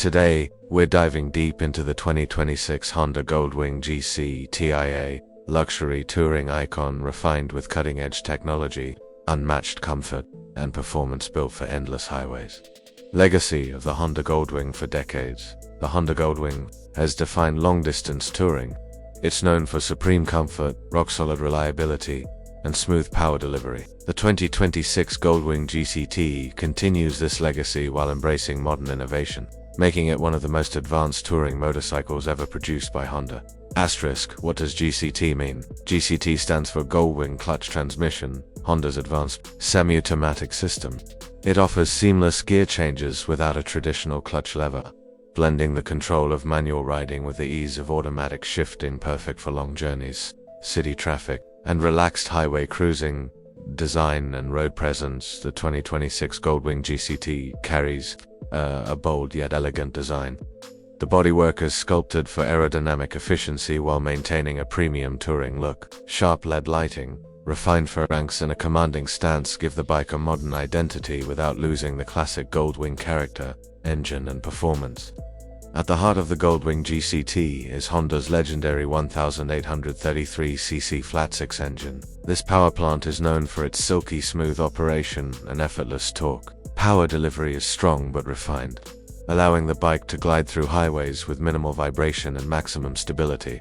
Today, we're diving deep into the 2026 Honda Goldwing GCT, luxury touring icon refined with cutting-edge technology, unmatched comfort, and performance built for endless highways. Legacy of the Honda Goldwing for decades. The Honda Goldwing has defined long-distance touring. It's known for supreme comfort, rock-solid reliability, and smooth power delivery. The 2026 Goldwing GCT continues this legacy while embracing modern innovation, making it one of the most advanced touring motorcycles ever produced by Honda. What does GCT mean? GCT stands for Goldwing Clutch Transmission, Honda's advanced semi-automatic system. It offers seamless gear changes without a traditional clutch lever, blending the control of manual riding with the ease of automatic shifting, perfect for long journeys, city traffic, and relaxed highway cruising. Design and road presence. The 2026 Goldwing GCT carries a bold yet elegant design. The bodywork is sculpted for aerodynamic efficiency while maintaining a premium touring look. Sharp LED lighting, refined fur ranks, and a commanding stance give the bike a modern identity without losing the classic Goldwing character, engine, and performance. At the heart of the Goldwing GCT is Honda's legendary 1833cc flat-six engine. This power plant is known for its silky smooth operation and effortless torque. Power delivery is strong but refined, allowing the bike to glide through highways with minimal vibration and maximum stability.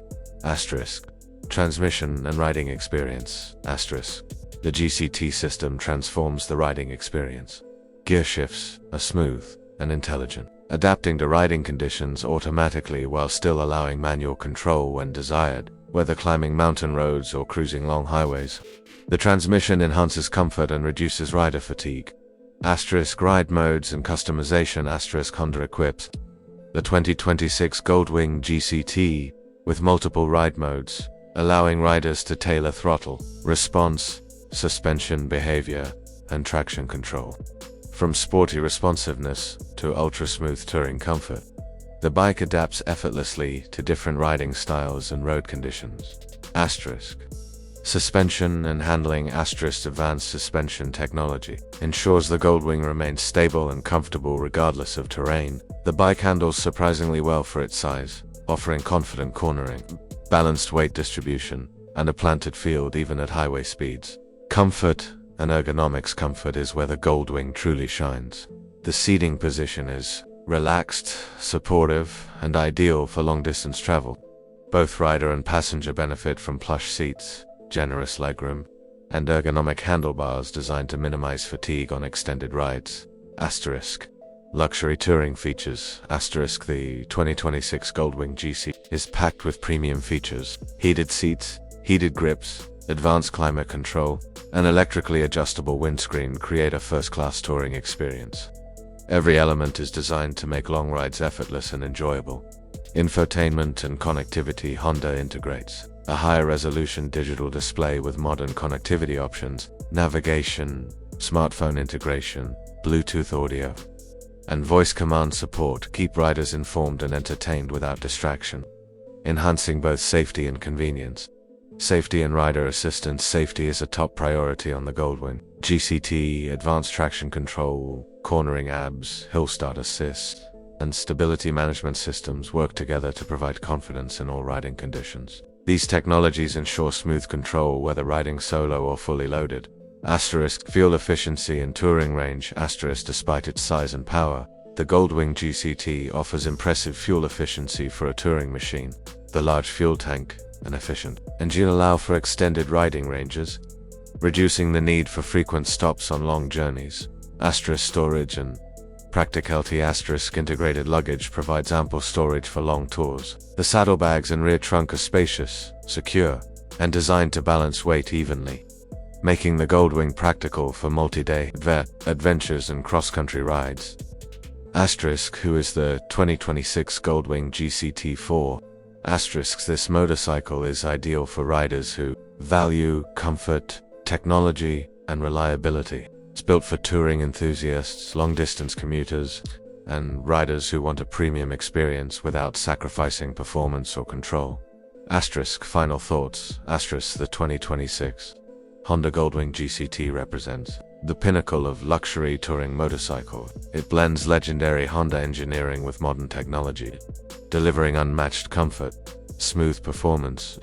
Transmission and riding experience. The GCT system transforms the riding experience. Gear shifts are smooth and intelligent, adapting to riding conditions automatically while still allowing manual control when desired, whether climbing mountain roads or cruising long highways. The transmission enhances comfort and reduces rider fatigue. Ride modes and customization. Honda equips the 2026 Goldwing GCT with multiple ride modes, allowing riders to tailor throttle, response, suspension behavior, and traction control. From sporty responsiveness to ultra-smooth touring comfort, the bike adapts effortlessly to different riding styles and road conditions. Suspension and handling. Advanced suspension technology ensures the Goldwing remains stable and comfortable regardless of terrain. The bike handles surprisingly well for its size, offering confident cornering, balanced weight distribution, and a planted field even at highway speeds. Comfort and ergonomics. Comfort is where the Goldwing truly shines. The seating position is relaxed, supportive, and ideal for long-distance travel. Both rider and passenger benefit from plush seats, generous legroom, and ergonomic handlebars designed to minimize fatigue on extended rides. Luxury touring features. The 2026 Goldwing GC is packed with premium features: heated seats, heated grips, advanced climate control, and electrically adjustable windscreen create a first-class touring experience. Every element is designed to make long rides effortless and enjoyable. Infotainment and connectivity. Honda integrates a higher-resolution digital display with modern connectivity options, navigation, smartphone integration, Bluetooth audio, and voice command support keep riders informed and entertained without distraction, enhancing both safety and convenience. Safety and rider assistance. Safety is a top priority on the Goldwing GCT. Advanced traction control, cornering ABS, hill start assist, and stability management systems work together to provide confidence in all riding conditions. These technologies ensure smooth control whether riding solo or fully loaded. Fuel efficiency and touring range. Despite its size and power, the Goldwing GCT offers impressive fuel efficiency for a touring machine. The large fuel tank and efficient engine allow for extended riding ranges, reducing the need for frequent stops on long journeys. Storage and Practicality. Integrated luggage provides ample storage for long tours. The saddlebags and rear trunk are spacious, secure, and designed to balance weight evenly, making the Goldwing practical for multi-day adventures and cross-country rides. Who is the 2026 Goldwing GCT4? This motorcycle is ideal for riders who value comfort, technology, and reliability. It's built for touring enthusiasts, long-distance commuters, and riders who want a premium experience without sacrificing performance or control. Final thoughts. The 2026 Honda Goldwing GCT represents The pinnacle of luxury touring motorcycle, it blends legendary Honda engineering with modern technology, delivering unmatched comfort, smooth performance,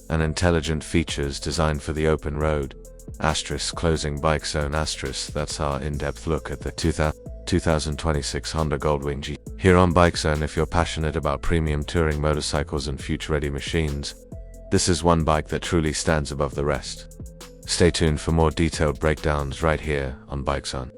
and intelligent features designed for the open road. Closing bike zone. That's our in-depth look at the 2026 Honda Goldwing GCT. Here on Bike Zone, if you're passionate about premium touring motorcycles and future-ready machines, this is one bike that truly stands above the rest. Stay tuned for more detailed breakdowns right here on Bike Zone.